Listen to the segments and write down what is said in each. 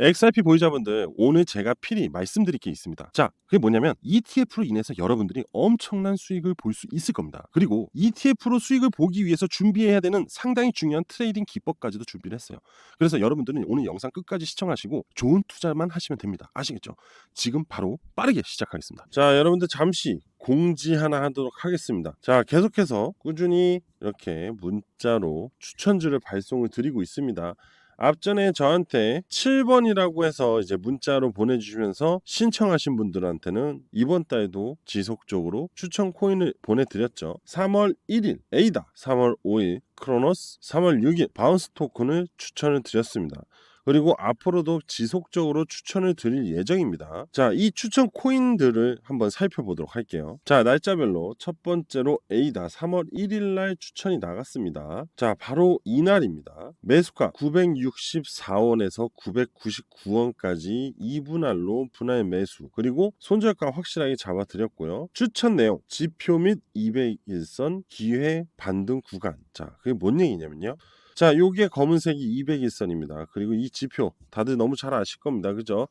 XRP 보유자분들, 오늘 제가 필히 말씀드릴 게 있습니다. 자, 그게 뭐냐면 ETF로 인해서 여러분들이 엄청난 수익을 볼 수 있을 겁니다. 그리고 ETF로 수익을 보기 위해서 준비해야 되는 상당히 중요한 트레이딩 기법까지도 준비를 했어요. 그래서 여러분들은 오늘 영상 끝까지 시청하시고 좋은 투자만 하시면 됩니다. 아시겠죠? 지금 바로 빠르게 시작하겠습니다. 자, 여러분들 잠시 공지 하나 하도록 하겠습니다. 자, 계속해서 꾸준히 이렇게 문자로 추천주를 발송을 드리고 있습니다. 앞전에 저한테 7번이라고 해서 이제 문자로 보내주시면서 신청하신 분들한테는 이번 달에도 지속적으로 추천 코인을 보내드렸죠. 3월 1일 에이다, 3월 5일 크로노스, 3월 6일 바운스 토큰을 추천을 드렸습니다. 그리고 앞으로도 지속적으로 추천을 드릴 예정입니다. 자, 이 추천 코인들을 한번 살펴보도록 할게요. 자, 날짜별로 첫 번째로 에이다 3월 1일 날 추천이 나갔습니다. 자, 바로 이날입니다. 매수가 964원에서 999원까지 2분할로 분할 매수, 그리고 손절가 확실하게 잡아드렸고요. 추천 내용, 지표 및 200일선 기회 반등 구간. 자, 그게 뭔 얘기냐면요, 자, 요게 검은색이 200일선입니다. 그리고 이 지표 다들 너무 잘 아실 겁니다. 그죠?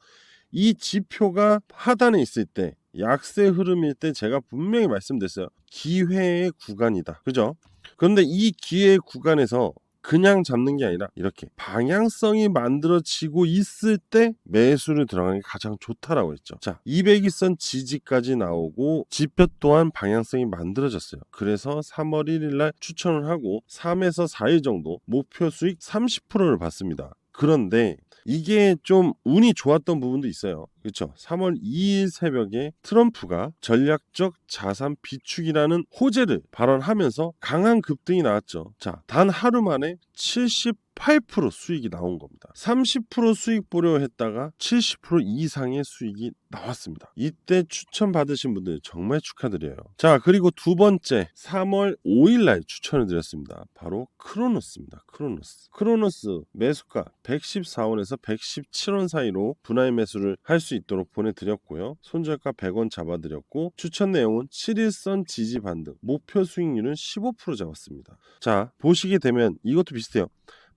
이 지표가 하단에 있을 때, 약세 흐름일 때 제가 분명히 말씀드렸어요. 기회의 구간이다. 그죠? 그런데 이 기회의 구간에서 그냥 잡는 게 아니라 이렇게 방향성이 만들어지고 있을 때 매수를 들어가는 게 가장 좋다라고 했죠. 자, 200일선 지지까지 나오고 지표 또한 방향성이 만들어졌어요. 그래서 3월 1일 날 추천을 하고 3에서 4일 정도 목표 수익 30%를 받습니다. 그런데 이게 좀 운이 좋았던 부분도 있어요. 그렇죠? 3월 2일 새벽에 트럼프가 전략적 자산 비축이라는 호재를 발언하면서 강한 급등이 나왔죠. 자, 단 하루 만에 78% 수익이 나온 겁니다. 30% 수익 보려 했다가 70% 이상의 수익이 나왔습니다. 이때 추천 받으신 분들 정말 축하드려요. 자, 그리고 두 번째 3월 5일 날 추천을 드렸습니다. 바로 크로노스입니다. 크로노스 매수가 114원에서 117원 사이로 분할 매수를 할 수 있도록 보내드렸고요. 손절가 100원 잡아드렸고, 추천 내용은 7일선 지지 반등, 목표 수익률은 15% 잡았습니다. 자, 보시게 되면 이것도 비슷해요.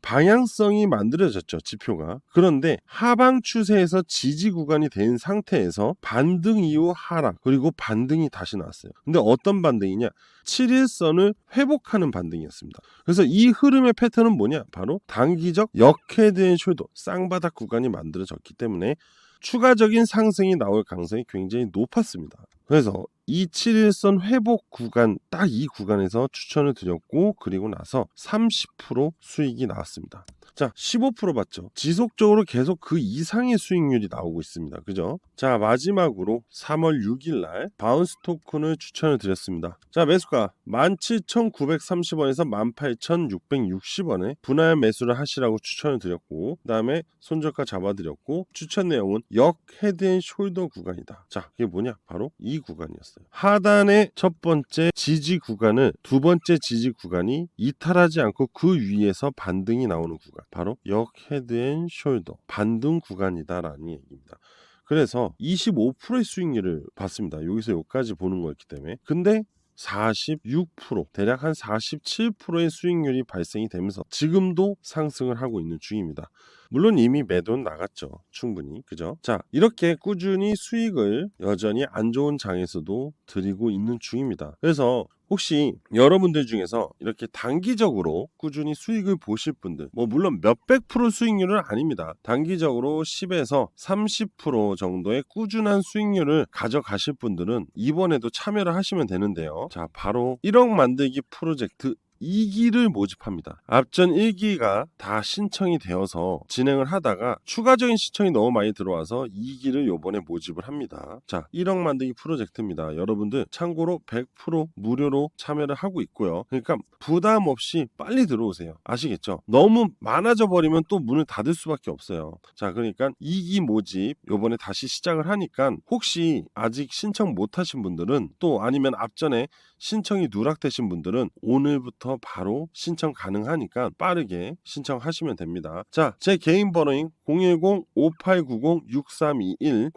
방향성이 만들어졌죠, 지표가. 그런데 하방 추세에서 지지 구간이 된 상태에서 반등 이후 하락, 그리고 반등이 다시 나왔어요. 근데 어떤 반등이냐? 7일선을 회복하는 반등이었습니다. 그래서 이 흐름의 패턴은 뭐냐? 바로 단기적 역헤드앤숄더, 쌍바닥 구간이 만들어졌기 때문에 추가적인 상승이 나올 가능성이 굉장히 높았습니다. 그래서 이 7일선 회복 구간, 딱 이 구간에서 추천을 드렸고, 그리고 나서 30% 수익이 나왔습니다. 자, 15% 받죠. 지속적으로 계속 그 이상의 수익률이 나오고 있습니다. 그죠? 자, 마지막으로 3월 6일 날 바운스 토큰을 추천을 드렸습니다. 자, 매수가 17,930원에서 18,660원에 분할 매수를 하시라고 추천을 드렸고, 그 다음에 손절가 잡아드렸고, 추천 내용은 역 헤드앤숄더 구간이다. 자, 이게 뭐냐? 바로 이 구간이었어요. 하단의 첫 번째 지지 구간을 두 번째 지지 구간이 이탈하지 않고 그 위에서 반등이 나오는 구간, 바로 역 헤드앤숄더 반등 구간이다라는 얘기입니다. 그래서 25%의 수익률을 받습니다. 여기서 여기까지 보는 거였기 때문에. 근데 46%, 대략 한 47%의 수익률이 발생이 되면서 지금도 상승을 하고 있는 중입니다. 물론 이미 매도는 나갔죠. 충분히. 그죠? 자, 이렇게 꾸준히 수익을 여전히 안 좋은 장에서도 드리고 있는 중입니다. 그래서 혹시 여러분들 중에서 이렇게 단기적으로 꾸준히 수익을 보실 분들, 뭐 물론 몇백 프로 수익률은 아닙니다. 단기적으로 10에서 30% 정도의 꾸준한 수익률을 가져가실 분들은 이번에도 참여를 하시면 되는데요. 자, 바로 1억 만들기 프로젝트 2기를 모집합니다. 앞전 1기가 다 신청이 되어서 진행을 하다가 추가적인 신청이 너무 많이 들어와서 2기를 요번에 모집을 합니다. 자, 1억 만들기 프로젝트입니다. 여러분들 참고로 100% 무료로 참여를 하고 있고요. 그러니까 부담 없이 빨리 들어오세요. 아시겠죠? 너무 많아져 버리면 또 문을 닫을 수밖에 없어요. 자, 그러니까 2기 모집 요번에 다시 시작을 하니까 혹시 아직 신청 못 하신 분들은, 또 아니면 앞전에 신청이 누락되신 분들은 오늘부터 바로 신청 가능하니까 빠르게 신청하시면 됩니다. 자, 제 개인 번호인 010-5890-6321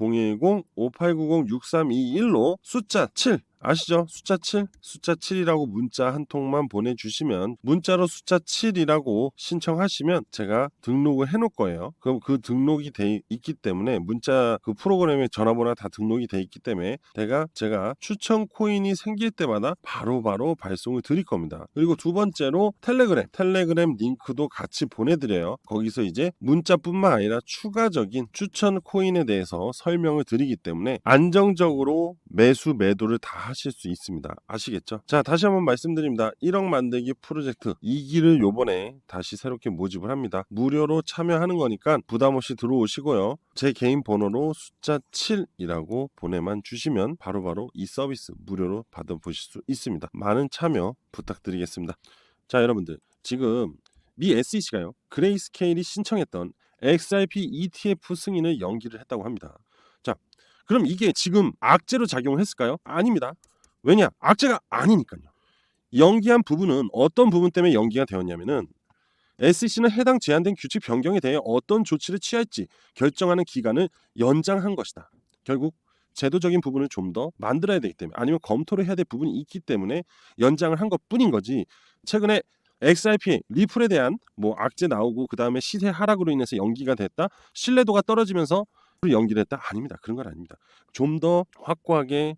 010-5890-6321로 숫자 7 아시죠? 숫자 7? 숫자 7이라고 문자 한 통만 보내주시면 문자로 숫자 7이라고 신청하시면 제가 등록을 해놓을 거예요. 그럼 그 등록이 돼 있기 때문에 문자 그 프로그램에 전화번호가 다 등록이 돼 있기 때문에 제가 추천 코인이 생길 때마다 바로바로 발송을 드릴 겁니다. 그리고 두 번째로 텔레그램 링크도 같이 보내드려요. 거기서 이제 문자뿐만 아니라 추가적인 추천 코인에 대해서 설명을 드리기 때문에 안정적으로 매수 매도를 다 하실 수 있습니다. 아시겠죠? 자, 다시 한번 말씀드립니다. 1억 만들기 프로젝트 2기를 요번에 다시 새롭게 모집을 합니다. 무료로 참여하는 거니까 부담 없이 들어오시고요. 제 개인 번호로 숫자 7이라고 보내만 주시면 바로바로 이 서비스 무료로 받아보실 수 있습니다. 많은 참여 부탁드리겠습니다. 자, 여러분들 지금 미 SEC가요. 그레이스케일이 신청했던 XRP ETF 승인을 연기를 했다고 합니다. 자, 그럼 이게 지금 악재로 작용을 했을까요? 아닙니다. 왜냐? 악재가 아니니까요. 연기한 부분은 어떤 부분 때문에 연기가 되었냐면은 SEC는 해당 제한된 규칙 변경에 대해 어떤 조치를 취할지 결정하는 기간을 연장한 것이다. 결국 제도적인 부분을 좀 더 만들어야 되기 때문에 아니면 검토를 해야 될 부분이 있기 때문에 연장을 한 것뿐인 거지. 최근에 XRP 리플에 대한 뭐 악재 나오고 그 다음에 시세 하락으로 인해서 연기가 됐다. 신뢰도가 떨어지면서 연기를 했다. 아닙니다. 그런 건 아닙니다. 좀 더 확고하게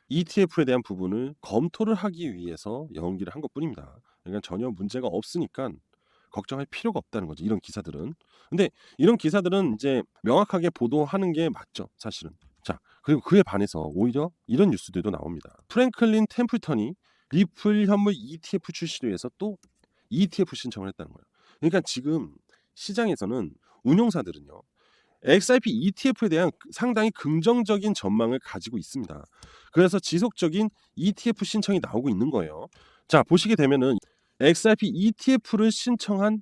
ETF에 대한 부분을 검토를 하기 위해서 연기를 한 것뿐입니다. 그러니까 전혀 문제가 없으니까 걱정할 필요가 없다는 거죠. 이런 기사들은. 근데 이런 기사들은 이제 명확하게 보도하는 게 맞죠. 사실은. 자, 그리고 그에 반해서 오히려 이런 뉴스들도 나옵니다. 프랭클린 템플턴이 리플 현물 ETF 출시를 위해서 또 ETF 신청을 했다는 거예요. 그러니까 지금 시장에서는 운용사들은요. XRP ETF에 대한 상당히 긍정적인 전망을 가지고 있습니다. 그래서 지속적인 ETF 신청이 나오고 있는 거예요. 자, 보시게 되면은 XRP ETF를 신청한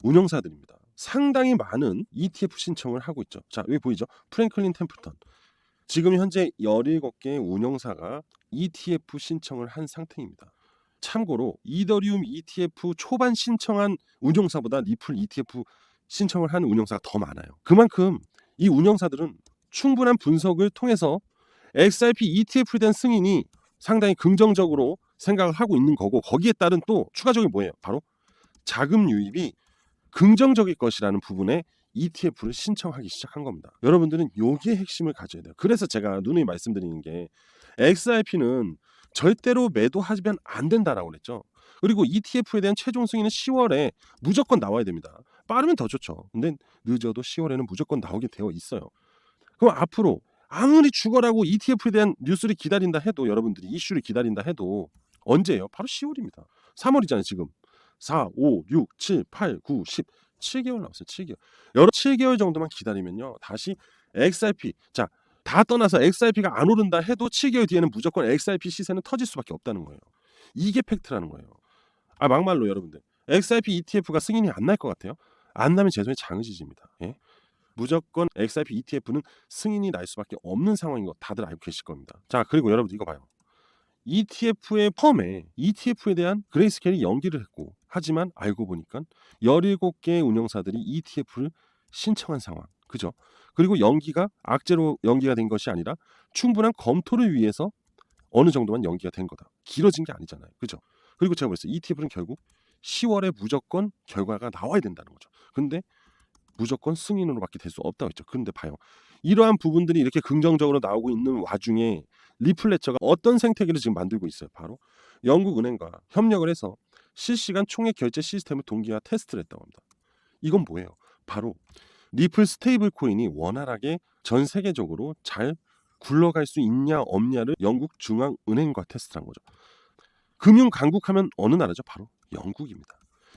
운영사들입니다. 상당히 많은 ETF 신청을 하고 있죠. 자, 여기 보이죠? 프랭클린 템플턴. 지금 현재 17개의 운영사가 ETF 신청을 한 상태입니다. 참고로 이더리움 ETF 초반 신청한 운영사보다 리플 ETF 신청을 한 운영사가 더 많아요. 그만큼 이 운영사들은 충분한 분석을 통해서 XRP ETF에 대한 승인이 상당히 긍정적으로 생각을 하고 있는 거고 거기에 따른 또 추가적인 뭐예요? 바로 자금 유입이 긍정적일 것이라는 부분에 ETF를 신청하기 시작한 겁니다. 여러분들은 여기에 핵심을 가져야 돼요. 그래서 제가 누누이 말씀드리는 게 XRP는 절대로 매도하면 안 된다라고 그랬죠. 그리고 ETF에 대한 최종 승인은 10월에 무조건 나와야 됩니다. 빠르면 더 좋죠. 근데 늦어도 10월에는 무조건 나오게 되어 있어요. 그럼 앞으로 아무리 죽어라고 ETF에 대한 뉴스를 기다린다 해도 여러분들이 이슈를 기다린다 해도 언제예요? 바로 10월입니다. 3월이잖아요 지금. 4, 5, 6, 7, 8, 9, 10 7개월 남았어요. 7개월. 여러 7개월 정도만 기다리면요. 다시 XRP 자 다 떠나서 XRP가 안 오른다 해도 7개월 뒤에는 무조건 XRP 시세는 터질 수밖에 없다는 거예요. 이게 팩트라는 거예요. 아 막말로 여러분들 XRP ETF가 승인이 안 날 것 같아요? 안 나면 제 손에 장을 지집니다. 예? 무조건 XRP ETF는 승인이 날 수밖에 없는 상황인 거 다들 알고 계실 겁니다. 자 그리고 여러분들 이거 봐요. ETF의 펌에 ETF에 대한 그레이스케일이 연기를 했고 하지만 알고 보니까 17개의 운영사들이 ETF를 신청한 상황. 그죠? 그리고 연기가 악재로 연기가 된 것이 아니라 충분한 검토를 위해서 어느 정도만 연기가 된 거다. 길어진 게 아니잖아요. 그죠? 그리고 제가 그랬어요. ETF는 결국 10월에 무조건 결과가 나와야 된다는 거죠. 근데 무조건 승인으로밖에 될 수 없다고 했죠. 그런데 봐요. 이러한 부분들이 이렇게 긍정적으로 나오고 있는 와중에 리플레처가 어떤 생태계를 지금 만들고 있어요. 바로 영국은행과 협력을 해서 실시간 총액 결제 시스템을 동기화 테스트를 했다고 합니다. 이건 뭐예요? 바로 리플 스테이블 코인이 원활하게 전 세계적으로 잘 굴러갈 수 있냐 없냐를 영국 중앙은행과 테스트한 거죠. 금융 강국하면 어느 나라죠? 바로 영국입니다.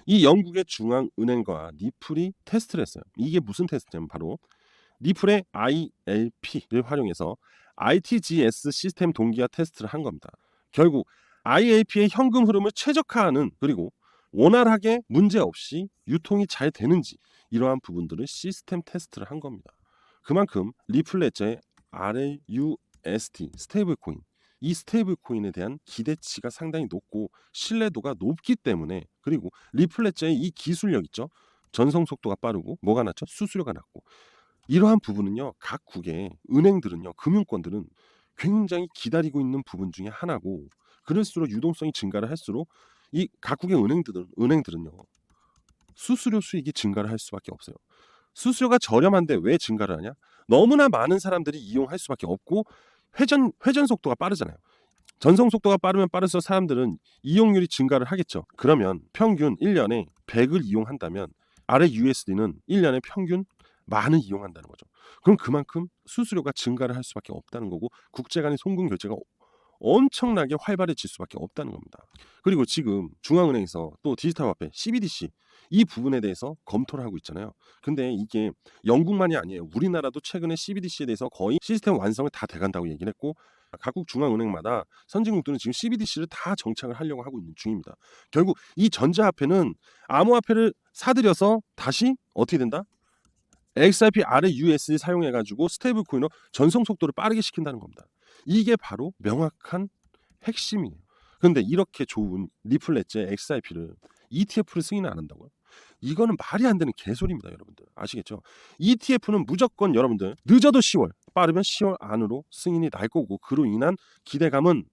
이 영국의 중앙은행과 리플이 테스트를 했어요. 이게 무슨 테스트냐면 바로 리플의 ILP를 활용해서 ITGS 시스템 동기화 테스트를 한 겁니다. 결국 ILP의 현금 흐름을 최적화하는 그리고 원활하게 문제없이 유통이 잘 되는지 이러한 부분들을 시스템 테스트를 한 겁니다. 그만큼 리플레저의 RLUSD 스테이블 코인 이 스테이블 코인에 대한 기대치가 상당히 높고 신뢰도가 높기 때문에 그리고 리플레저의 이 기술력 있죠. 전송 속도가 빠르고 뭐가 낮죠? 수수료가 낮고 이러한 부분은요. 각국의 은행들은요. 금융권들은 굉장히 기다리고 있는 부분 중에 하나고, 그럴수록 유동성이 증가를 할수록 이 각국의 은행들은요 수수료 수익이 증가를 할 수밖에 없어요. 수수료가 저렴한데 왜 증가를 하냐? 너무나 많은 사람들이 이용할 수밖에 없고 회전 속도가 빠르잖아요. 전송 속도가 빠르면 빠를수록 사람들은 이용률이 증가를 하겠죠. 그러면 평균 1년에 100을 이용한다면 아래 USD는 1년에 평균 만을 이용한다는 거죠. 그럼 그만큼 수수료가 증가를 할 수밖에 없다는 거고, 국제 간의 송금 결제가 엄청나게 활발해질 수밖에 없다는 겁니다. 그리고 지금 중앙은행에서 또 디지털 화폐 CBDC 이 부분에 대해서 검토를 하고 있잖아요. 근데 이게 영국만이 아니에요. 우리나라도 최근에 CBDC에 대해서 거의 시스템 완성을 다 돼간다고 얘기를 했고, 각국 중앙은행마다 선진국들은 지금 CBDC를 다 정착을 하려고 하고 있는 중입니다. 결국 이 전자화폐는 암호화폐를 사들여서 다시 어떻게 된다? XRP 아래 USD 사용해가지고 스테이블 코인으로 전송 속도를 빠르게 시킨다는 겁니다. 이게 바로 명확한 핵심이에요. 그런데 이렇게 좋은 리플렛제 XRP를 ETF를 승인을 안 한다고요? 이거는 말이 안 되는 개소리입니다, 여러분들. 아시겠죠? ETF는 무조건 여러분들 늦어도 10월, 빠르면 10월 안으로 승인이 날 거고, 그로 인한 기대감은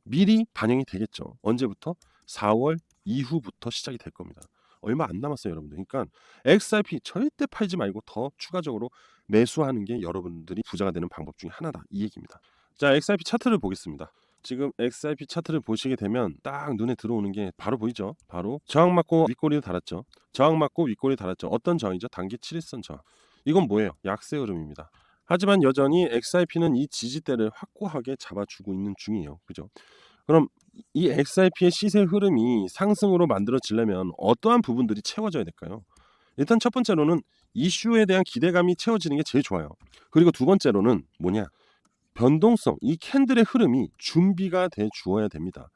미리 반영이 되겠죠. 언제부터? 4월 이후부터 시작이 될 겁니다. 얼마 안 남았어요, 여러분들. 그러니까 XRP 절대 팔지 말고 더 추가적으로 매수하는 게 여러분들이 부자가 되는 방법 중에 하나다, 이 얘기입니다. 자, XRP 차트를 보겠습니다. 지금 XRP 차트를 보시게 되면 딱 눈에 들어오는 게 바로 보이죠? 바로 저항 맞고 윗꼬리를 달았죠. 저항 맞고 윗꼬리를 달았죠. 어떤 저항이죠? 단기 7일선 저항. 이건 뭐예요? 약세 흐름입니다. 하지만 여전히 XRP는 이 지지대를 확고하게 잡아주고 있는 중이에요. 그죠? 그럼 이 XRP의 시세 흐름이 상승으로 만들어지려면 어떠한 부분들이 채워져야 될까요? 일단 첫 번째로는 이슈에 대한 기대감이 채워지는 게 제일 좋아요. 그리고 두 번째로는 뭐냐? 변동성, 이 캔들의 흐름이 준비가 돼 주어야 됩니다.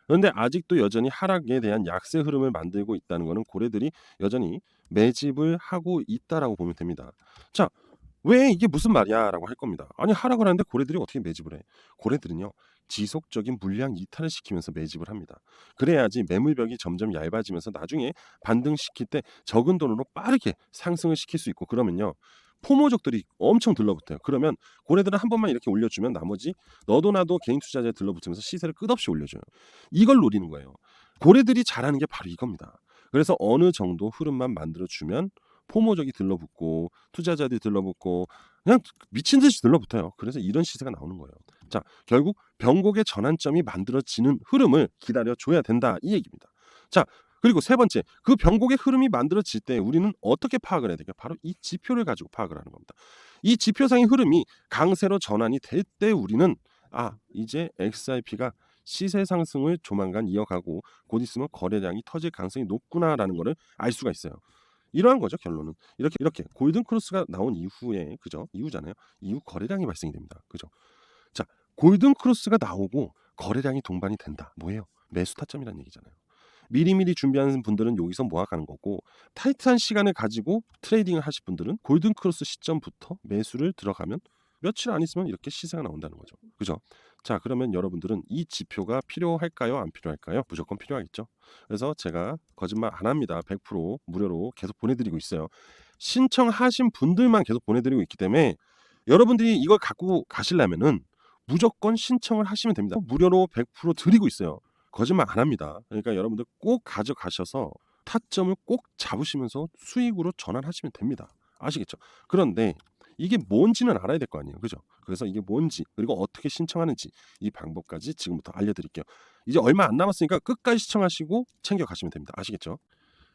그런데 아직도 여전히 하락에 대한 약세 흐름을 만들고 있다는 것은 고래들이 여전히 매집을 하고 있다라고 보면 됩니다. 자, 왜 이게 무슨 말이야? 라고 할 겁니다. 아니, 하락을 하는데 고래들이 어떻게 매집을 해? 고래들은요, 지속적인 물량 이탈을 시키면서 매집을 합니다. 그래야지 매물벽이 점점 얇아지면서 나중에 반등시킬 때 적은 돈으로 빠르게 상승을 시킬 수 있고, 그러면요 포모족들이 엄청 들러붙어요. 그러면 고래들은 한 번만 이렇게 올려주면 나머지 너도 나도 개인 투자자에 들러붙으면서 시세를 끝없이 올려줘요. 이걸 노리는 거예요. 고래들이 잘하는 게 바로 이겁니다. 그래서 어느 정도 흐름만 만들어주면 포모족이 들러붙고 투자자들이 들러붙고 그냥 미친 듯이 들러붙어요. 그래서 이런 시세가 나오는 거예요. 자, 결국 변곡의 전환점이 만들어지는 흐름을 기다려줘야 된다, 이 얘기입니다. 자, 그리고 세 번째, 그 변곡의 흐름이 만들어질 때 우리는 어떻게 파악을 해야 될까요? 바로 이 지표를 가지고 파악을 하는 겁니다. 이 지표상의 흐름이 강세로 전환이 될 때 우리는 이제 XRP가 시세 상승을 조만간 이어가고 곧 있으면 거래량이 터질 가능성이 높구나라는 것을 알 수가 있어요. 이러한 거죠, 결론은. 이렇게 골든 크로스가 나온 이후에, 그죠? 이후잖아요. 이후 거래량이 발생이 됩니다. 그죠? 자, 골든 크로스가 나오고 거래량이 동반이 된다. 뭐예요? 매수 타점이라는 얘기잖아요. 미리미리 준비하는 분들은 여기서 모아가는 거고, 타이트한 시간을 가지고 트레이딩을 하실 분들은 골든 크로스 시점부터 매수를 들어가면 며칠 안 있으면 이렇게 시세가 나온다는 거죠. 그죠? 자, 그러면 여러분들은 이 지표가 필요할까요? 안 필요할까요? 무조건 필요하겠죠. 그래서 제가 거짓말 안 합니다. 100% 무료로 계속 보내드리고 있어요. 신청하신 분들만 계속 보내드리고 있기 때문에 여러분들이 이걸 갖고 가시려면은 무조건 신청을 하시면 됩니다. 무료로 100% 드리고 있어요. 거짓말 안 합니다. 그러니까 여러분들 꼭 가져가셔서 타점을 꼭 잡으시면서 수익으로 전환하시면 됩니다. 아시겠죠? 그런데 이게 뭔지는 알아야 될 거 아니에요. 그죠? 그래서 이게 뭔지, 그리고 어떻게 신청하는지 이 방법까지 지금부터 알려드릴게요. 이제 얼마 안 남았으니까 끝까지 시청하시고 챙겨가시면 됩니다. 아시겠죠?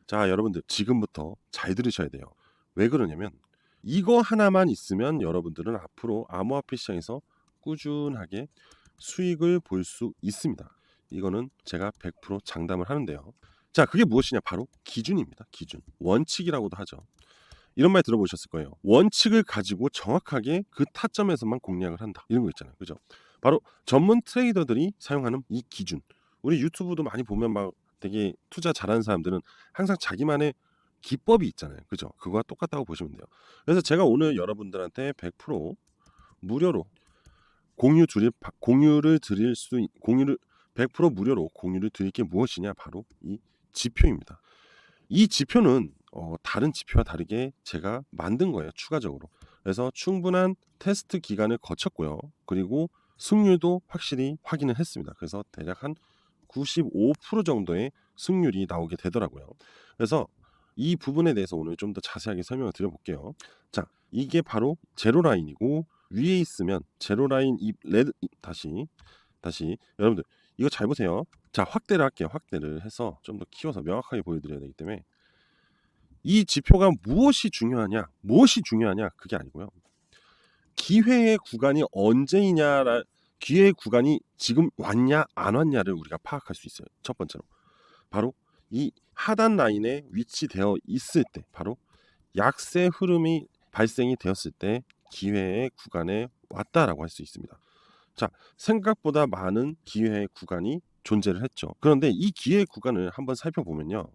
자, 여러분들 지금부터 잘 들으셔야 돼요. 왜 그러냐면 이거 하나만 있으면 여러분들은 앞으로 암호화폐 시장에서 꾸준하게 수익을 볼 수 있습니다. 이거는 제가 100% 장담을 하는데요. 자, 그게 무엇이냐? 바로 기준입니다. 기준. 원칙이라고도 하죠. 이런 말 들어보셨을 거예요. 원칙을 가지고 정확하게 그 타점에서만 공략을 한다. 이런 거 있잖아요. 그죠? 바로 전문 트레이더들이 사용하는 이 기준. 우리 유튜브도 많이 보면 막 되게 투자 잘하는 사람들은 항상 자기만의 기법이 있잖아요. 그죠? 그거와 똑같다고 보시면 돼요. 그래서 제가 오늘 여러분들한테 100% 무료로 공유를 100% 무료로 공유를 드릴 게 무엇이냐? 바로 이 지표입니다. 이 지표는 다른 지표와 다르게 제가 만든 거예요. 추가적으로. 그래서 충분한 테스트 기간을 거쳤고요. 그리고 승률도 확실히 확인을 했습니다. 그래서 대략 한 95% 정도의 승률이 나오게 되더라고요. 그래서 이 부분에 대해서 오늘 좀 더 자세하게 설명을 드려볼게요. 자, 이게 바로 제로 라인이고 위에 있으면 제로 라인 이 레드 다시 여러분들 이거 잘 보세요. 자, 확대를 할게요. 확대를 해서 좀 더 키워서 명확하게 보여드려야 되기 때문에 이 지표가 무엇이 중요하냐 그게 아니고요. 기회의 구간이 언제이냐라 기회의 구간이 지금 왔냐 안 왔냐를 우리가 파악할 수 있어요. 첫 번째로 바로 이 하단 라인에 위치되어 있을 때 바로 약세 흐름이 발생이 되었을 때 기회의 구간에 왔다라고 할 수 있습니다. 자, 생각보다 많은 기회의 구간이 존재를 했죠. 그런데 이 기회의 구간을 한번 살펴보면요.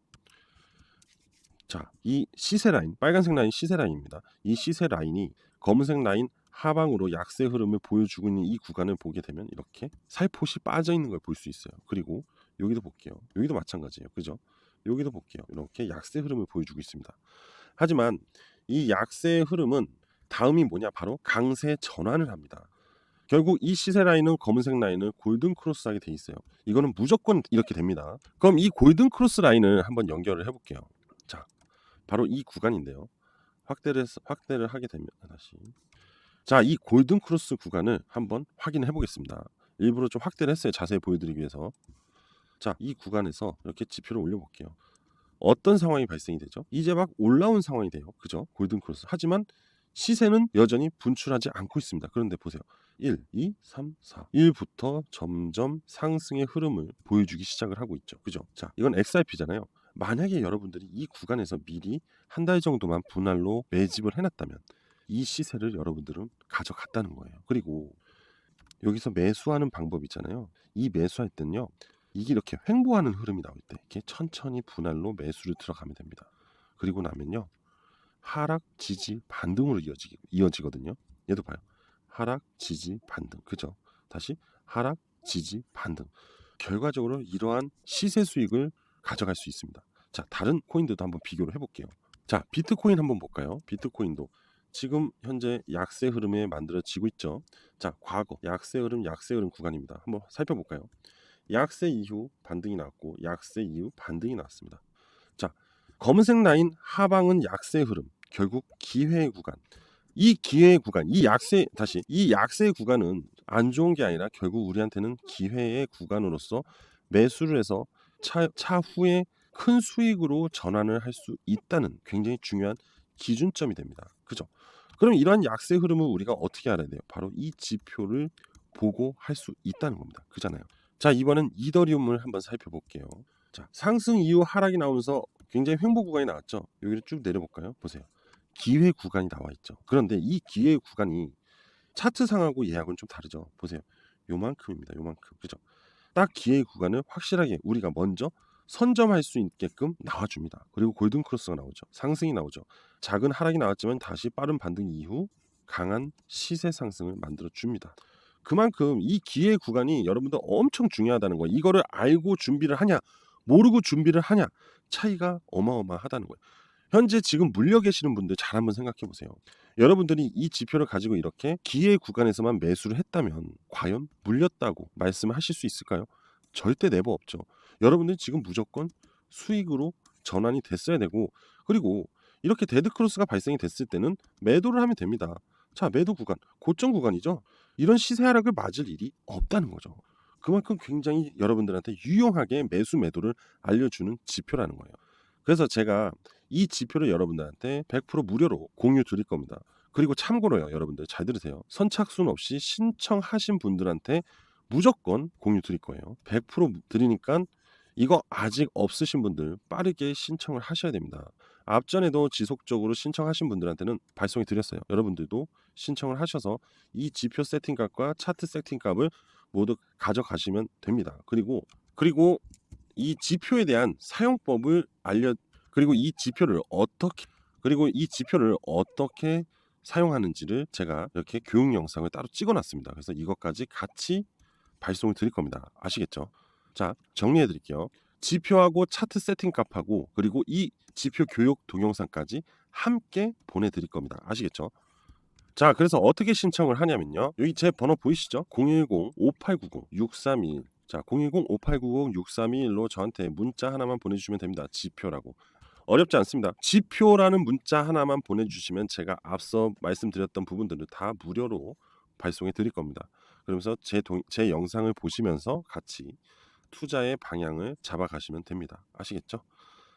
자, 이 시세 라인, 빨간색 라인 시세 라인입니다. 이 시세 라인이 검은색 라인 하방으로 약세 흐름을 보여주고 있는 이 구간을 보게 되면 이렇게 살포시 빠져 있는 걸 볼 수 있어요. 그리고 여기도 볼게요. 여기도 마찬가지예요. 그죠? 여기도 볼게요. 이렇게 약세 흐름을 보여주고 있습니다. 하지만 이 약세 흐름은 다음이 뭐냐? 바로 강세 전환을 합니다. 결국 이 시세 라인은 검은색 라인을 골든 크로스하게 돼 있어요. 이거는 무조건 이렇게 됩니다. 그럼 이 골든 크로스 라인을 한번 연결을 해볼게요. 자, 바로 이 구간인데요. 확대를 하게 되면 다시 자, 이 골든 크로스 구간을 한번 확인해 보겠습니다. 일부러 좀 확대를 했어요. 자세히 보여드리기 위해서. 자, 이 구간에서 이렇게 지표를 올려볼게요. 어떤 상황이 발생이 되죠? 이제 막 올라온 상황이 돼요. 그죠? 골든 크로스. 하지만 시세는 여전히 분출하지 않고 있습니다. 그런데 보세요. 1, 2, 3, 4. 1부터 점점 상승의 흐름을 보여주기 시작을 하고 있죠. 그죠? 자, 이건 XRP잖아요. 만약에 여러분들이 이 구간에서 미리 한 달 정도만 분할로 매집을 해놨다면 이 시세를 여러분들은 가져갔다는 거예요. 그리고 여기서 매수하는 방법 있잖아요. 이 매수할 때는요. 이게 이렇게 횡보하는 흐름이 나올 때 이렇게 천천히 분할로 매수를 들어가면 됩니다. 그리고 나면요. 하락, 지지, 반등으로 이어지거든요. 얘도 봐요. 하락, 지지, 반등. 그죠? 다시 하락, 지지, 반등. 결과적으로 이러한 시세 수익을 가져갈 수 있습니다. 자, 다른 코인들도 한번 비교를 해볼게요. 자, 비트코인 한번 볼까요? 비트코인도 지금 현재 약세 흐름에 만들어지고 있죠. 자, 과거 약세 흐름 구간입니다. 한번 살펴볼까요? 약세 이후 반등이 나왔고 약세 이후 반등이 나왔습니다. 자, 검은색 라인 하방은 약세 흐름, 결국 기회 구간. 이 기회 구간, 이 약세 구간은 안 좋은 게 아니라 결국 우리한테는 기회의 구간으로서 매수를 해서 차후에 큰 수익으로 전환을 할 수 있다는 굉장히 중요한 기준점이 됩니다. 그죠? 그럼 이러한 약세 흐름을 우리가 어떻게 알아야 돼요? 바로 이 지표를 보고 할 수 있다는 겁니다. 그잖아요. 자, 이번엔 이더리움을 한번 살펴볼게요. 자, 상승 이후 하락이 나오면서 굉장히 횡보 구간이 나왔죠. 여기를 쭉 내려볼까요? 보세요. 기회 구간이 나와 있죠. 그런데 이 기회 구간이 차트상하고 예약은 좀 다르죠. 보세요. 요만큼입니다. 요만큼. 그죠? 딱 기회 구간을 확실하게 우리가 먼저 선점할 수 있게끔 나와줍니다. 그리고 골든 크로스가 나오죠. 상승이 나오죠. 작은 하락이 나왔지만 다시 빠른 반등 이후 강한 시세 상승을 만들어 줍니다. 그만큼 이 기회 구간이 여러분들 엄청 중요하다는 거예요. 이거를 알고 준비를 하냐, 모르고 준비를 하냐 차이가 어마어마하다는 거예요. 현재 지금 물려 계시는 분들 잘 한번 생각해 보세요. 여러분들이 이 지표를 가지고 이렇게 기회 구간에서만 매수를 했다면 과연 물렸다고 말씀을 하실 수 있을까요? 절대 네버 없죠. 여러분들 지금 무조건 수익으로 전환이 됐어야 되고, 그리고 이렇게 데드크로스가 발생이 됐을 때는 매도를 하면 됩니다. 자, 매도 구간, 고점 구간이죠. 이런 시세 하락을 맞을 일이 없다는 거죠. 그만큼 굉장히 여러분들한테 유용하게 매수 매도를 알려주는 지표라는 거예요. 그래서 제가 이 지표를 여러분들한테 100% 무료로 공유 드릴 겁니다. 그리고 참고로요, 여러분들 잘 들으세요. 선착순 없이 신청하신 분들한테 무조건 공유 드릴 거예요. 100% 드리니까 이거 아직 없으신 분들 빠르게 신청을 하셔야 됩니다. 앞전에도 지속적으로 신청하신 분들한테는 발송해 드렸어요. 여러분들도 신청을 하셔서 이 지표 세팅값과 차트 세팅값을 모두 가져가시면 됩니다. 그리고 이 지표에 대한 사용법을 그리고 이 지표를 어떻게 사용하는지를 제가 이렇게 교육 영상을 따로 찍어놨습니다. 그래서 이것까지 같이 발송을 드릴 겁니다. 아시겠죠? 자, 정리해 드릴게요. 지표하고 차트 세팅 값하고 그리고 이 지표 교육 동영상까지 함께 보내드릴 겁니다. 아시겠죠? 자, 그래서 어떻게 신청을 하냐면요. 여기 제 번호 보이시죠? 010-5890-6321. 자, 010-5890-6321로 저한테 문자 하나만 보내주시면 됩니다. 지표라고. 어렵지 않습니다. 지표라는 문자 하나만 보내주시면 제가 앞서 말씀드렸던 부분들을 다 무료로 발송해 드릴 겁니다. 그러면서 제 영상을 보시면서 같이 투자의 방향을 잡아가시면 됩니다. 아시겠죠?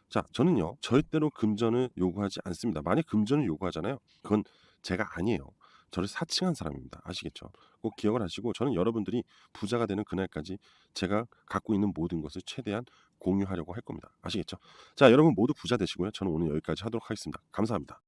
자, 저는요 절대로 금전을 요구하지 않습니다. 만약 금전을 요구하잖아요. 그건 제가 아니에요. 저를 사칭한 사람입니다. 아시겠죠? 꼭 기억을 하시고 저는 여러분들이 부자가 되는 그날까지 제가 갖고 있는 모든 것을 최대한 공유하려고 할 겁니다. 아시겠죠? 자, 여러분 모두 부자 되시고요. 저는 오늘 여기까지 하도록 하겠습니다. 감사합니다.